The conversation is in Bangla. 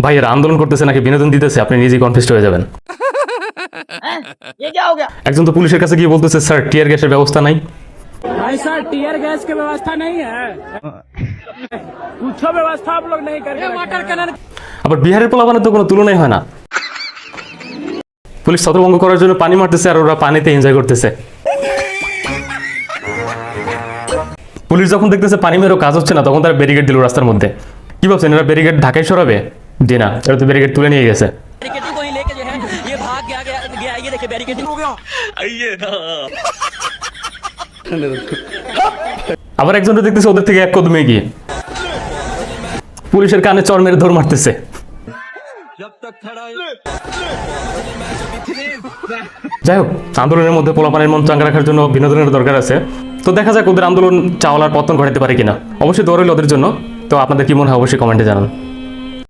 ভাই এরা আন্দোলন করতেছে নাকি বিনোদন দিতেছে আপনি নিজেই কনফিউজড হয়ে যাবেন। একজন তো পুলিশের কাছে গিয়ে বলতেছে স্যার টিয়ার গ্যাসের ব্যবস্থা নাই। भाई सर टीयर गैस की व्यवस्था नहीं है कुछ व्यवस्था आप लोग नहीं करके वाटर कैनन। আবার বিহারের পোলাপানের তো কোনো তুলনাই হয় না। পুলিশ ছত্রভঙ্গ করার জন্য পানি মারতেছে আর ওরা পানিতে এনজয় করতেছে। পুলিশ যখন দেখতেছে পানি মেরেও কাজ হচ্ছে না তখন তারা ব্যারিকেড দিল রাস্তার মধ্যে। কি ভাবছেন এরা ব্যারিকেড ঢাকায় সরাবে? জি না, এরা তো ব্যারিকেড তুলে নিয়ে গেছে। बैरिकेडिंग को ही लेके जो है ये भाग गया ये देखिए बैरिकेडिंग हो गया। আবার একজনটা দেখতেছে ওদের থেকে এক কদমে গিয়ে পুলিশের কানে চড় মেরে ধর মারতেছে। যাই হোক, আন্দোলনের মধ্যে পোলাপানের মন চাঙ্গা রাখার জন্য বিনোদনের দরকার আছে। তো দেখা যাক ওদের আন্দোলন চাওয়ালার পতন ঘটাতে পারে কিনা। অবশ্যই দৌড় হইল ওদের জন্য। তো আপনাদের কি মনে হয় অবশ্যই কমেন্টে জানান।